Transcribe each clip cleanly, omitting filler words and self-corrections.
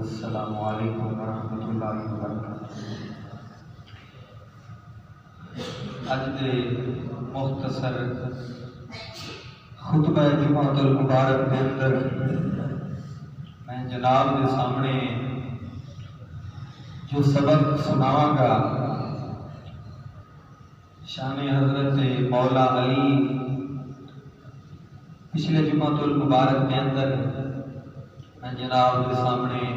السلام علیکم ورحمۃ اللہ وبرکاتہ۔ اج دے مختصر خطبہ جمعۃ المبارک کے اندر میں جناب کے سامنے جو سبق سناواں گا شان حضرت مولا علی، پچھلے جمعۃ المبارک کے اندر میں جناب کے سامنے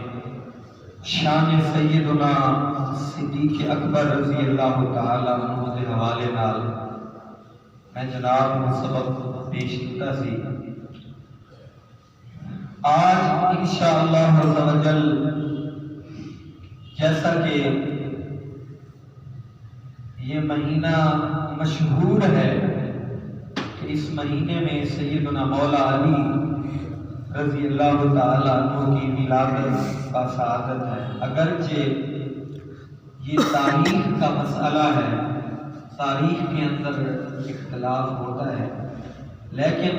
شان سیدنا صدیق اکبر رضی اللہ تعالی عنہ کے حوالے نال میں جناب کو سبق پیش کیتا سی۔ آج انشاءاللہ عز و جل جیسا کہ یہ مہینہ مشہور ہے کہ اس مہینے میں سیدنا مولا علی رضی اللہ تعالیٰ عنہ کی ولادت کا سعادت ہے۔ اگرچہ یہ تاریخ کا مسئلہ ہے، تاریخ کے اندر اختلاف ہوتا ہے، لیکن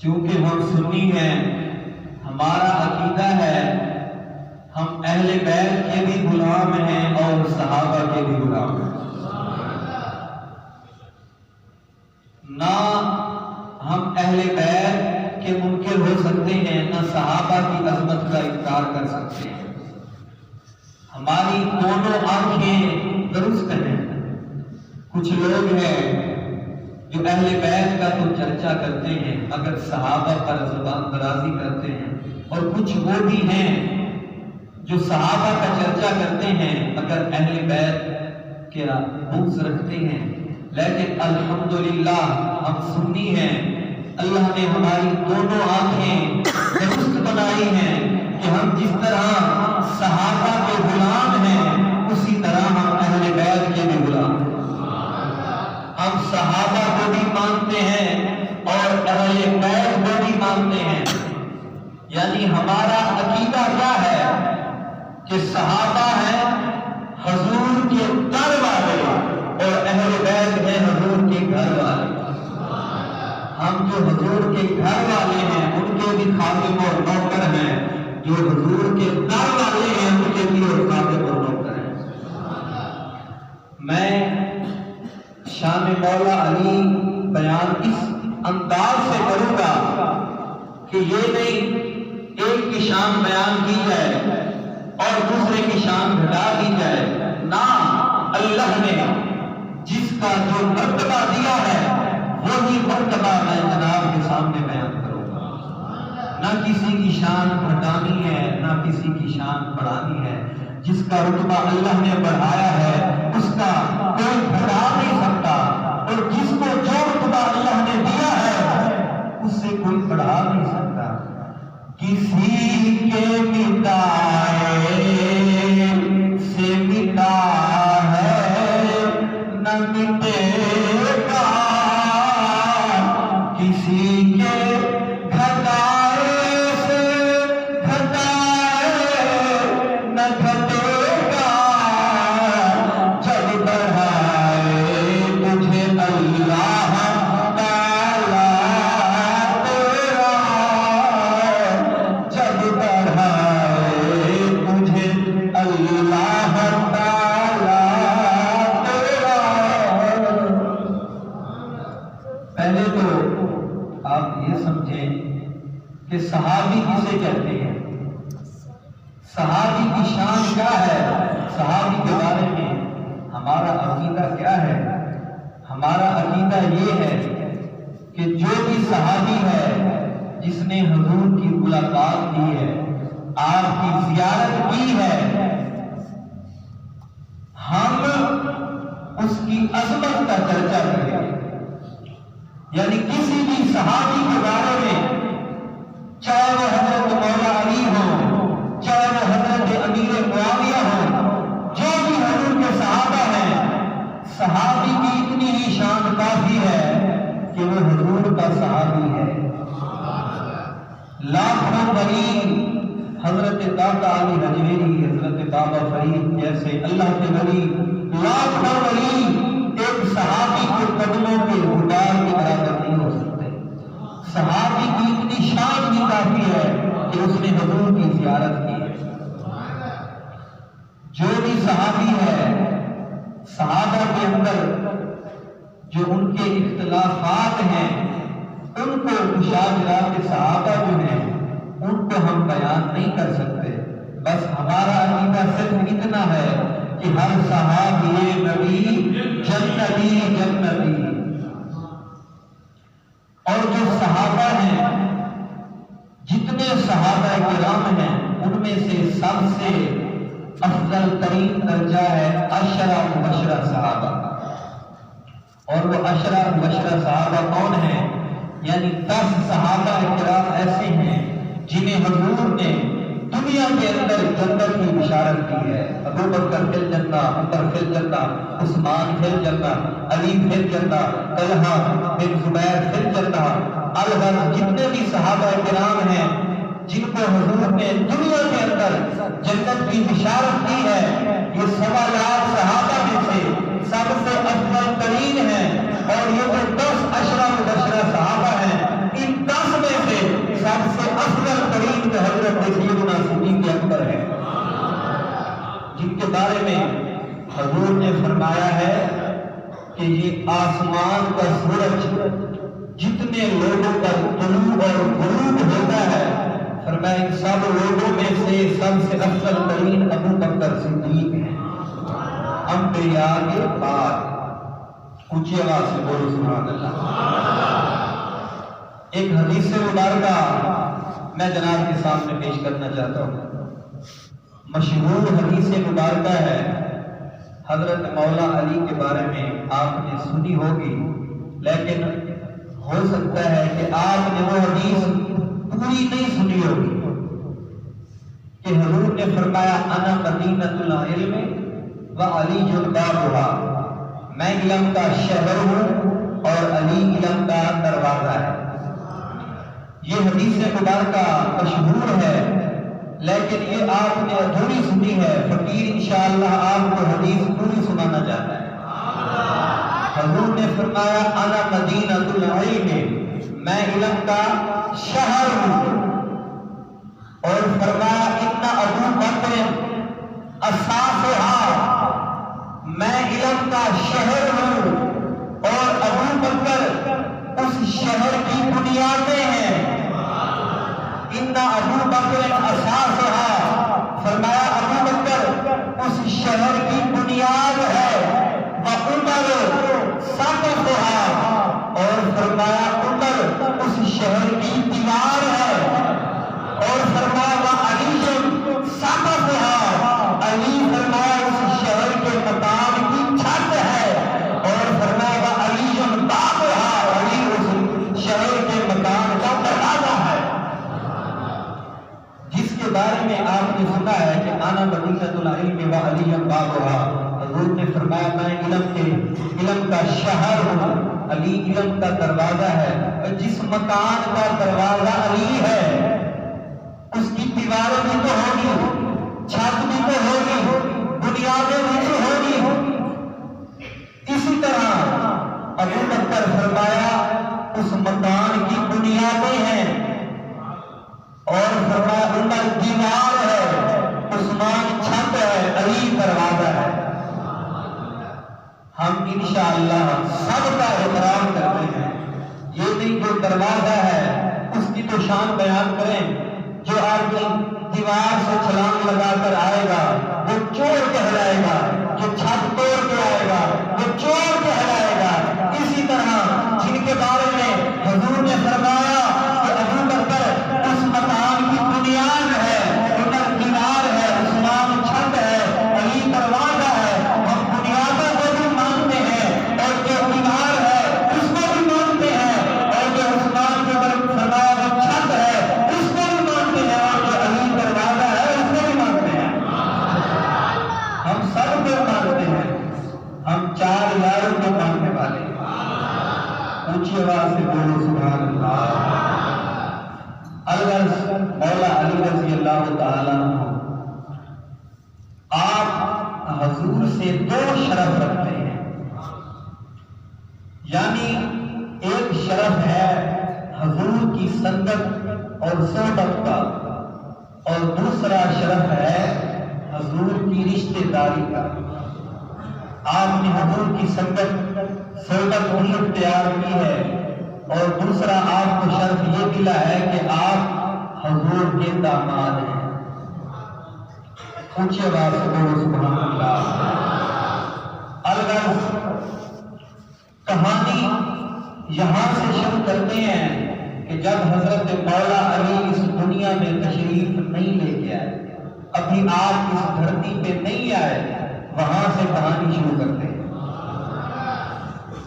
چونکہ ہم سنی ہیں، ہمارا عقیدہ ہے، ہم اہل بیت کے بھی غلام ہیں اور صحابہ کے بھی غلام ہیں۔ نہ ہم اہل بیت کے منکر ہو سکتے ہیں، نہ صحابہ کی عظمت کا انکار کر سکتے ہیں۔ ہماری دونوں آنکھیں درست ہیں۔ کچھ لوگ ہیں جو اہل بیت کا تو چرچا کرتے ہیں، اگر صحابہ پر زبان درازی کرتے ہیں، اور کچھ وہ بھی ہیں جو صحابہ کا چرچا کرتے ہیں اگر اہل بیت کے بغض رکھتے ہیں۔ لیکن الحمدللہ ہم سنی ہیں، اللہ نے ہماری دونوں آنکھیں درست بنائی ہیں کہ ہم جس طرح صحابہ کے غلام ہیں اسی طرح ہم اہل بیت کے بھی غلام ہیں۔ ہم صحابہ کو بھی مانتے ہیں اور اہل بیت کو بھی مانتے ہیں، یعنی ہمارا عقیدہ کیا ہے کہ صحابہ ہیں حضور کے در والے اور اہل بیت ہیں حضور کے گھر والے۔ ہم جو حضور کے گھر والے ہیں ان کے بھی خادم اور نوکر ہیں، جو حضور کے در والے ہیں ان کے بھی خادم اور نوکر ہیں۔ میں شان مولا علی بیان اس انداز سے کروں گا کہ یہ نہیں ایک کی شان بیان کی جائے اور دوسرے کی شان گھٹا دی جائے، نہ، اللہ نے جس کا جو مرتبہ دیا ہے وہی مرتبہ میں جناب کے سامنے بیان کروں گا۔ نہ کسی کی شان گھٹانی ہے نہ کسی کی شان بڑھانی ہے۔ جس کا رتبہ اللہ نے بڑھایا ہے اس کا کوئی گھٹا نہیں سکتا، اور جس کو جو رتبہ اللہ نے دیا ہے اس سے کوئی بڑھا نہیں سکتا۔ کسی کے مٹائے سے مٹا ہے نہ مٹے گا، کسی کے گھٹائے سے گھٹائے نہ گھٹے گا، جب بڑھائے تجھے اللہ تعالیٰ تیرا، جب بڑھائے تجھے اللہ تعالیٰ تیرا۔ پہلے تو آپ یہ سمجھیں کہ صحابی کسے کہتے ہیں، صحابی کی شان کیا ہے، صحابی کے بارے میں ہمارا عقیدہ کیا ہے۔ ہمارا عقیدہ یہ ہے کہ جو بھی صحابی ہے جس نے حضور کی ملاقات کی ہے، آپ کی زیارت کی ہے، ہم اس کی عظمت کا چرچا کریں، یعنی کسی بھی صحابی کے بارے میں، چاہے وہ حضرت مولا علی ہوں، چاہے وہ حضرت امیر معاویہ ہوں، جو بھی حضور کے صحابہ ہیں، صحابی کی اتنی ہی شان کافی ہے کہ وہ حضور کا صحابی ہے۔ لاکھوں ولی، حضرت داتا علی حجویری، حضرت بابا فرید جیسے اللہ کے ولی، لاکھوں ولی ایک صحابی کے قدموں کے غبار کے برابر نہیں ہو سکتے۔ صحابی کی اتنی شان بھی کافی ہے کہ اس نے حضور کی زیارت کی ہے۔ جو بھی صحابی ہے، صحابہ کے اندر جو ان کے اختلافات ہیں ان کو مشاجرات صحابہ جو ہیں ان کو ہم بیان نہیں کر سکتے۔ بس ہمارا عقیدہ صرف اتنا ہے کہ ہر صحابی نبی جنتی جنتی، اور جو صحابہ ہیں، جتنے صحابہ کرام ہیں ان میں سے سب سے افضل ترین درجہ ہے عشرہ مبشرہ صحابہ۔ اور وہ عشرہ مبشرہ صحابہ کون ہیں؟ یعنی 10 صحابہ کرام ایسے ہیں جنہیں حضور نے دنیا کے اندر جنت کی بشارت کی ہے۔ ابو بکر فی الجنہ، عمر فی الجنہ، عثمان فی الجنہ، علی فی الجنہ، طلحہ بن زبیر فی الجنہ، الغرض جتنے بھی صحابہ کرام ہیں جن کو حضور نے دنیا کے اندر جنت کی بشارت دی ہے، یہ 1.25 لاکھ صحابہ میں سے سب سے افضل ترین ہیں، اور یہ جو 10 عشرہ مبشرہ صحابہ ہیں، ان 10 میں سے سب سے افضل ترین تو حضرت سیدنا صدیق اکبر ہے، جن کے بارے میں حضور نے فرمایا ہے کہ یہ آسمان کا سورج جتنے لوگوں پر طلوع اور غروب ہوتا ہے، فرمایا ان سب لوگوں میں سے سب سے افضل ترین ابو بکر صدیق ہیں، انبیاء کے بعد۔ اونچی آواز سے بولو سبحان اللہ۔ ایک حدیث مبارکہ میں جناب کے سامنے پیش کرنا چاہتا ہوں، مشہور حدیث مبارکہ ہے، حضرت مولا علی کے بارے میں آپ نے سنی ہوگی، لیکن ہو سکتا ہے کہ آپ نے وہ حدیث پوری نہیں سنی ہوگی کہ حضور نے فرمایا انا مدینۃ العلم وعلی بابھا، میں علم کا شہر ہوں اور علی علم کا دروازہ ہے۔ یہ حدیث مبارکہ مشہور ہے، لیکن یہ آپ نے ادھوری سنی ہے، فقیر انشاءاللہ آپ کو حدیث پوری سنانا چاہتا ہے۔ حضور نے فرمایا انا مدینۃ العلم، میں علم کا شہر ہوں، اور فرمایا ان ابو بکر اساسها، میں علم کا شہر ہوں اور ابو بکر اس شہر کی بنیادیں ہیں۔ ان ابو بکر اساسها، فرمایا ابو بکر اس شہر کی بنیاد ہے، وعمر سقفها، اور فرمایا عمر اس شہر کی دیوار ہے، اور فرمایا وعلی سقفها، علی فرمایا اس شہر کے مکان کی چھت ہے، اور فرمایا وعلی بابها، علی اس شہر کے مکان کا دروازہ ہے۔ جس کے بارے میں آپ نے سنا ہے کہ انا مدینۃ العلم وعلی بابها، حضور نے فرمایا میں علم کا شہر ہوں، علی علم کا دروازہ ہے، جس مکان کا دروازہ علی ہے اس کی دیواریں بھی تو ہوگی، چھت بھی تو ہوگی، بنیادیں بھی تو ہوگی۔ اسی طرح ابو بکر فرمایا اس مکان کی بنیادیں ہیں، اور فرمایا عمر دیوار ہے، عثمان چھت ہے، علی دروازہ ہے۔ ہم انشاءاللہ سب کا احترام کرتے ہیں، یہ نہیں جو دروازہ ہے اس کی تو شان بیان کریں، جو آدمی دیوار سے چھلانگ لگا کر آئے گا وہ چور کہلائے گا، جو چھت توڑ کے آئے گا وہ چور کہلائے گا۔ اسی طرح جن کے بارے میں حضور نے فرمایا کہ ابو بکر اس مکان کی بنیاد ہے، عمر دیوار ہے، عثمان چھت ہے، علی دروازہ ہے، ہم بنیادوں کو بھی مانتے ہیں، اور جو دیوار ہے اس کو بھی مانتے ہیں، اور جو عثمان کے بارے میں فرمایا وہ چھت ہے اس کو بھی مانتے ہیں، اور جو علی دروازہ ہے اس کو بھی مانتے ہیں۔ ہم سب کو مانتے ہیں، ہم 4 یاروں کو ماننے والے ہیں۔ اونچی آواز سے بولو سبحان اللہ۔ الغرض مولا علی رضی اللہ تعالیٰ عنہ آپ حضور سے 2 شرف رکھتے ہیں، یعنی ایک شرف ہے حضور کی سنگت اور صحبت کا، اور دوسرا شرف ہے حضور کی رشتہ داری کا۔ آپ نے حضور کی سنگت صحبت بھی اختیار کی ہے، اور دوسرا آپ کو شرف یہ ملا ہے کہ آپ حضور کے داماد ہیں۔ اونچی آواز سے بولو سبحان اللہ۔ الغرض کہانی یہاں سے شروع کرتے ہیں کہ جب حضرت مولا علی اس دنیا میں تشریف نہیں لے کے آئے، ابھی آپ اس دھرتی پہ نہیں آئے، وہاں سے کہانی شروع کرتے ہیں۔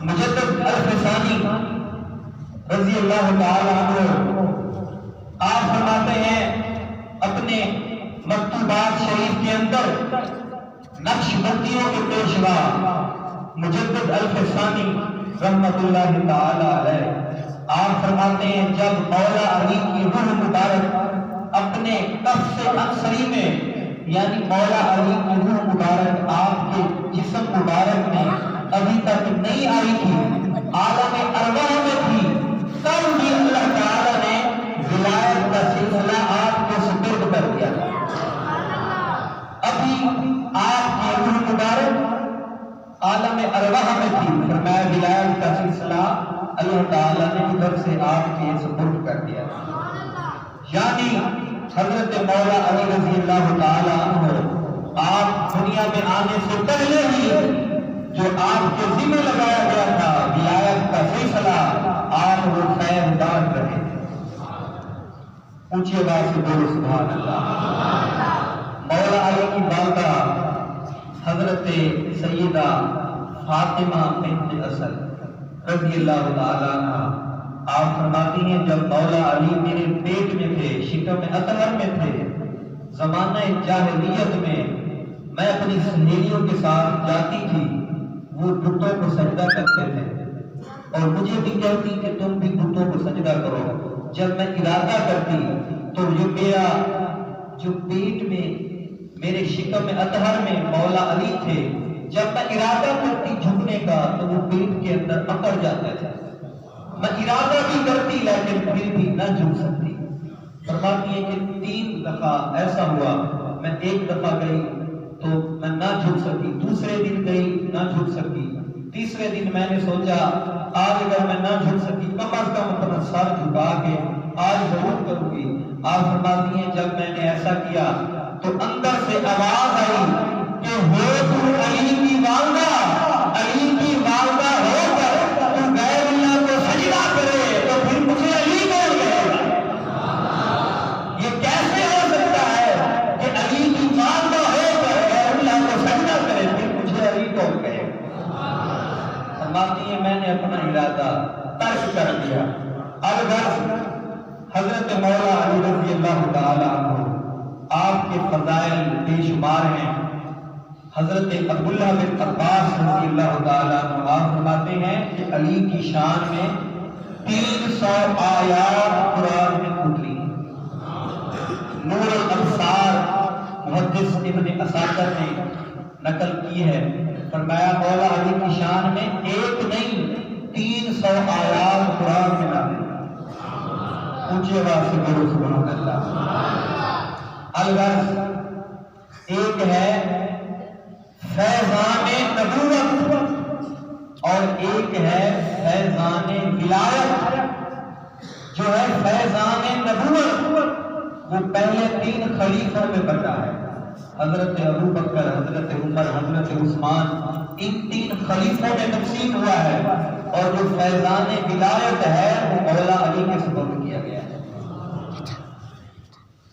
مجدد الفسانی رضی اللہ تعالی عنہ آپ فرماتے ہیں اپنے مکتوبات شریف کے اندر، نقش بندیوں کے پیشوا مجدد الفسانی رحمت اللہ تعالی علیہ آپ فرماتے ہیں جب مولا علی کی روح مبارک اپنے کف سے انصری میں، یعنی مولا علی کی روح مبارک آپ کے جسم مبارک میں ابھی تک نہیں آئی تھی، عالم ارواح میں تھی، تب بھی اللہ تعالیٰ نے ولایت کا سلسلہ آپ کو سپرد کر دیا۔ ابھی آپ کی روح مبارک عالم ارواح میں تھی، فرمایا ولایت کا سلسلہ اللہ تعالیٰ نے ادھر سے آپ کے سپرد کر دیا، یعنی حضرت مولا علی رضی اللہ تعالیٰ عنہ آپ دنیا میں آنے سے پہلے ہی جو آپ کے ذمہ لگایا گیا تھا ولایت کا سلسلہ، آپ وہ خیر دار رہے تھے۔ اونچی آواز سے بولو سبحان اللہ۔ مولا علی کی والدہ حضرت سیدہ فاطمہ بنت اسد رضی اللہ تعالیٰ عنہ آپ فرماتی ہیں جب مولا علی میرے پیٹ میں تھے، شکم اطہر میں تھے، زمانہ جاہلیت میں اپنی سہیلیوں کے ساتھ جاتی تھی، وہ بتوں کو سجدہ کرتے تھے اور مجھے بھی کہتی کہ تم بھی بتوں کو سجدہ کرو۔ جب میں ارادہ کرتی تو میرا جو پیٹ میں میرے شکم اطہر میں مولا علی تھے، جب میں ارادہ کرتی جھکنے کا تو وہ پیٹ کے اندر اکڑ جاتا تھا، میں ارادہ بھی کرتی لیکن پھر بھی نہ جھک سکتی۔ فرماتی ہے کہ 3 دفعہ ایسا ہوا، میں ایک دفعہ گئی تو میں نہ جھک سکی، دوسرے دن گئی نہ جھک سکی، تیسرے دن میں نے سوچا آج اگر میں نہ جھک سکی کم از کم اپنا سر جھکا کے آج ضرور کروں گی۔ آپ فرماتی ہیں جب میں نے ایسا کیا تو اندر سے آواز آئی کہ ہو تو علی کی والدہ، علی کی والدہ ہو کر تو غیر اللہ کو سجدہ کرے تو پھر مجھے علی کون کہے گا؟ یہ کیسے ہو سکتا ہے کہ علی کی والدہ ہو کر غیر اللہ کو سجدہ کرے پھر مجھے علی کون کہے گا؟ فرماتی ہے میں نے اپنا ارادہ ترک کر دیا۔ الغرض حضرت مولا علی رضی اللہ تعالیٰ عنہ آپ کے فضائل بے شمار ہیں۔ حضرت عبداللہ بن عباس رضی اللہ تعالیٰ عنہ آپ فرماتے ہیں کہ علی کی شان میں 300 آیات قرآن میں اتری۔ نور الابصار محدث ابن اساکر نے نقل کی ہے، فرمایا مولا علی کی شان میں ایک نہیں 300 آیات قرآن میں نازل۔ اونچی آواز سے بولو سبحان اللہ۔ الغرض ایک ہے فیضان نبوت اور ایک ہے فیضان ولایت۔ جو ہے فیضان نبوت وہ پہلے 3 خلیفوں میں بٹا ہے، حضرت ابو بکر، حضرت عمر، حضرت عثمان، ان 3 خلیفوں میں تقسیم ہوا ہے، اور جو فیضان ولایت ہے وہ مولا علی کے سپرد کیا گیا ہے۔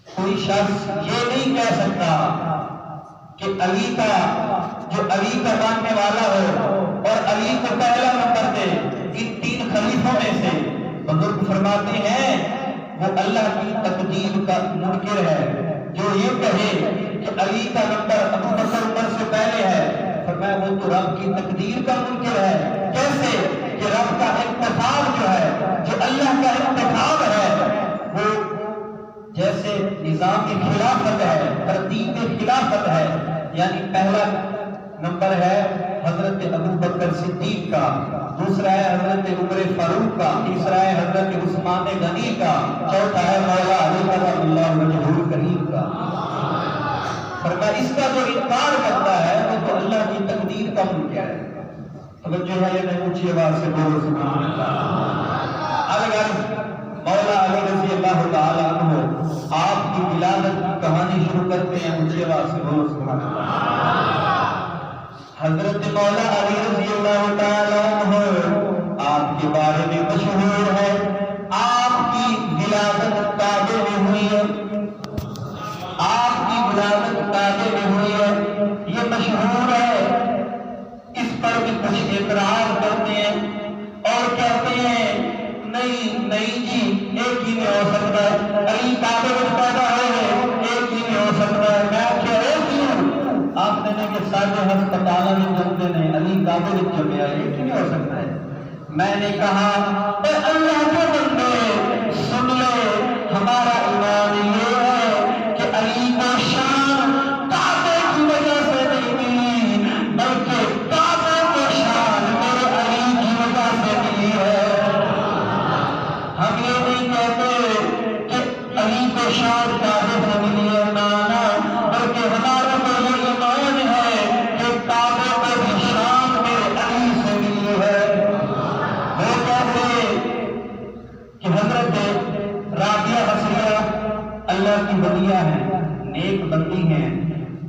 کوئی شخص یہ نہیں کہہ سکتا کہ علی کا جو علی کا ماننے والا ہو اور علی کو پہلا نمبر دے ان 3 خلیفوں میں سے۔ بزرگ فرماتے ہیں وہ اللہ کی تقدیر کا منکر ہے جو یہ کہے کہ علی کا نمبر ابو بکر عمر سے پہلے ہے، فرمایا وہ تو رب کی تقدیر کا منکر ہے۔ کیسے کہ رب کا انتخاب جو ہے، جو اللہ کا انتخاب ہے، وہ جیسے نظام کی خلافت ہے، ترتیب کی خلافت ہے، یعنی پہلا نمبر ہے حضرت ابو بکر صدیق کا، دوسرا ہے حضرت عمر فاروق کا، تیسرا ہے حضرت عثمان غنی کا، چوتھا ہے مولا علی کرم اللہ وجہہ الکریم کا۔ فرمایا اس کا جو انکار کرتا ہے وہ تو اللہ کی تقدیر کا منکر ہے۔ توجہ ہے یا نہیں؟ اونچی آواز سے بولو سبحان اللہ۔ الغرض مولا علی رضی اللہ تعالیٰ عنہ آپ کی ولادت کی کہانی شروع کرتے ہیں، اونچی آواز سے بولو سبحان اللہ۔ حضرت مولا علی رضی اللہ تعالیٰ عنہ آپ کے بارے میں مشہور ہے، آپ کی ولادت کعبے میں ہوئی ہے، آپ کی ولادت کعبے میں ہوئی ہے، یہ مشہور ہے۔ اس پر بھی کچھ اعتراض کرتے ہیں اور کہتے ہیں نہیں جی ایک ہی نہیں ہو سکتا ہے، علی کعبے میں پیدا ہوئے ایک ہی نہیں ہو سکتا ہے۔ میں کیا کیوں آپ نے کہ سارے ہسپتالوں میں جمتے ہیں، علی کعبے میں جمے، ایک ہی نہیں ہو سکتا ہے۔ میں نے کہا اے اللہ کے بندے سن لے، ہمارا ایمان یہ ہے کہ علی کو شان کعبے کی وجہ سے نہیں ملی، بلکہ کعبے کو شان میرے علی کی وجہ سے ملی ہے۔ ہم یہ نہیں کہتے کہ علی کو شان کعبے سے ملی ہے، نانا، بلکہ ہمارا تو یہ ایمان ہے کہ کعبے کو بھی شان میرے علی سے ملی ہے۔ وہ کیسے کہ حضرت رابعہ بصریہ اللہ کی ولیہ ہیں، نیک بندی ہیں،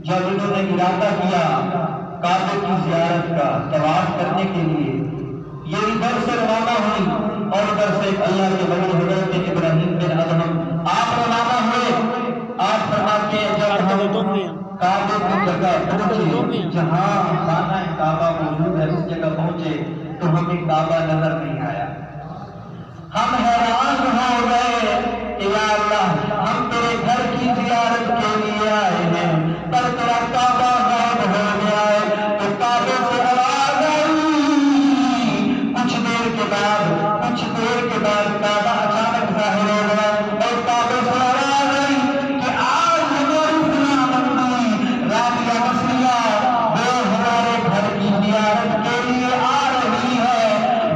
جب انہوں نے ارادہ کیا کعبے کی زیارت کا طواف کرنے کے لیے، یہ ادھر سے روانہ ہوئی اور ادھر سے اللہ کے ولی حضرت ابراہیم بن ادہم آپ روانہ ہوئے۔ آپ فرماتے ہیں جب ہم کعبے کی جگہ پہنچے جہاں خانہ کعبہ موجود ہے، اس جگہ پہنچے تو ہمیں کعبہ نظر نہیں آیا۔ ہم حیران ہو گئے کہ یا اللہ، ہم تیرے گھر کی زیارت کے لیے آئے ہیں پر تیرا کعبہ غائب ہو گیا ہے۔ تو کعبے سے آواز آئی، کچھ دیر کے بعد کعبہ اچانک ظاہر ہو گیا اور کعبے سے آواز آئی کہ آج ہماری فلاں بندی رابعہ بصریہ وہ ہمارے گھر کی زیارت کے لیے آ رہی ہے،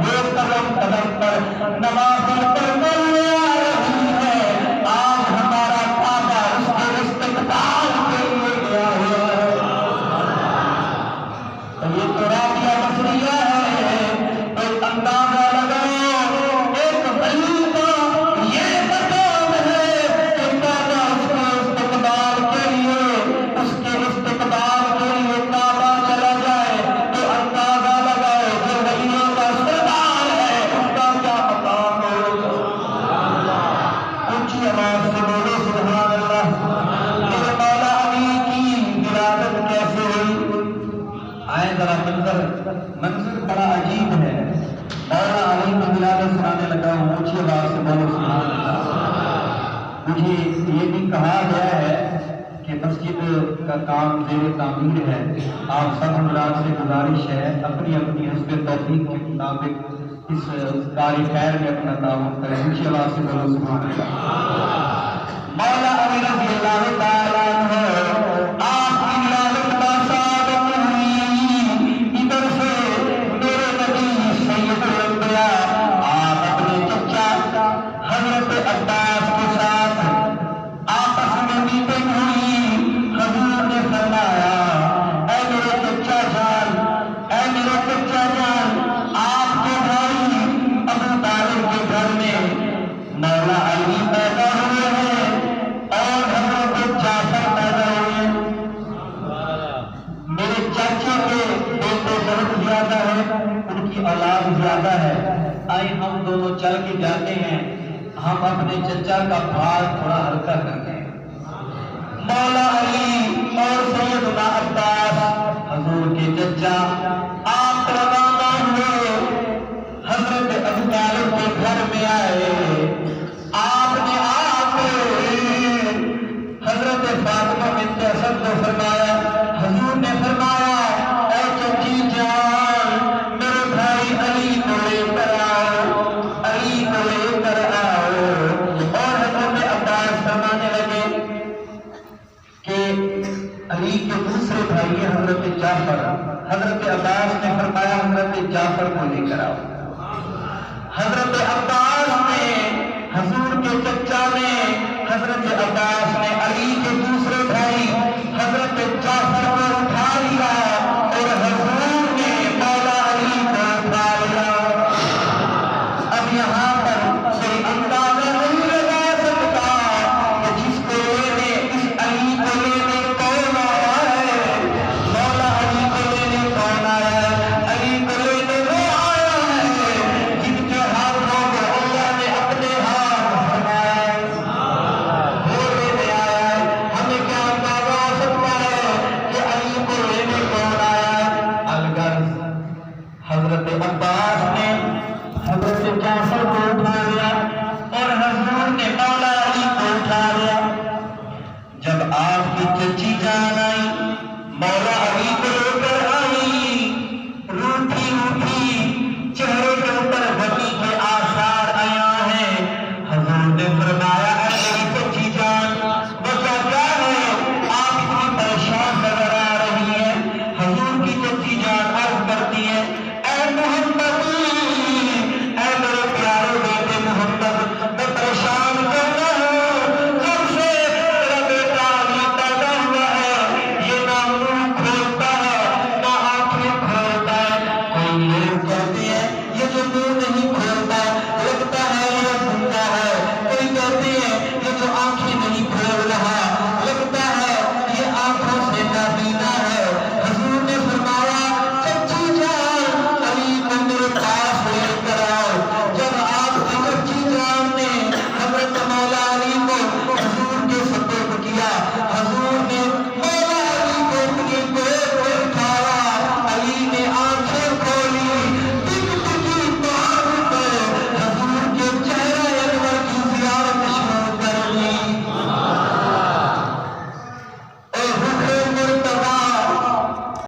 وہ قدم قدم پر نماز پڑھنے آ رہی ہے، آج ہمارا کعبہ اس کے استقبال کے لیے گیا ہوا ہے۔ تو یہ تو رابعہ بصریہ ہے، کوئی اندازہ لگاؤ ایک ولی کا یہ مقام ہے کہ کعبہ اس کے استقبال کے لیے کعبہ چلا جائے، تو اندازہ لگاؤ جو ولیوں کا سردار ہے اس کا کیا مقام ہوگا۔ اونچی آواز سے بولو سبحان اللہ۔ میرے مولا علی کی ولادت کیسے ہوئی؟ آئے ذرا منظر بڑا عجیب ہے۔ مولا علی کی ولادت سنانے لگا ہوں، اونچی آواز سے بولو سبحان اللہ۔ مجھے یہ بھی کہا گیا ہے کہ مسجد کا کام زیر تعمیر ہے، آپ سب حضرات سے گزارش ہے اپنی اپنی حسب توفیق کے مطابق اس کار خیر میں اپنا تعاون کریں۔ اونچی آواز سے بولو سبحان اللہ۔ مولا علی رضی اللہ تعالیٰ عنہ آپ کی ولادت کا سعادت ہوئی۔ ادھر سے میرے نبی سید الانبیاء آپ اپنے چچا حضرت عباس کے ساتھ آپس میں میٹنگ ہوئی۔ حضور نے فرمایا اے میرے چچا جان، آپ کے بھائی ابو طالب کے گھر میں مولا علی پیدا ہوئے ہیں اور حضرت جعفر پیدا ہوئے ہیں۔ میرے چاچے کے بیٹے بہت زیادہ ہیں، ان کی اولاد زیادہ ہے، آئے ہم دونوں چل کے جاتے ہیں، ہم اپنے چچا کا بھار تھوڑا ہلکا کرتے ہیں۔ مولا علی اور سیدنا عباس حضور کے چچا آپ روانہ ہوئے، حضرت ابو طالب کے گھر میں آئے۔ آپ نے حضرت فاطمہ بنت اسد کو فرمایا، حضور نے فرمایا اے چچی جان میرے بھائی علی کو لے کر آؤ، اور حضرت عباس فرمانے لگے کہ علی کے دوسرے بھائی حضرت جعفر، حضرت عباس نے فرمایا حضرت جعفر کو لے کر آؤ۔ حضرت عباس نے، حضور کے چچا نے، حضرت عباس نے علی کے دوسرے بھائی حضرت جعفر کو اٹھا لیا اور حضور نے مولا علی کو اٹھا لیا۔ اب یہاں پر کوئی اندازہ نہیں لگا سکتا کہ جس کو لینے، اس علی کو لینے کون آیا ہے، مولا علی کو لینے کون آیا ہے؟ علی کو لینے وہ آیا ہے جن کے ہاتھوں کو اللہ نے اپنے ہاتھ فرمایا ہے، وہ لینے آیا ہے۔ ہمیں کیا اندازہ ہو سکتا ہے کہ علی کو لینے کون آیا ہے؟ الغرض حضرت عباس نے حضرت جعفر کو اٹھا لیا اور حضور نے مولا علی کو اٹھا لیا۔ جب آپ کی چچی جان آئی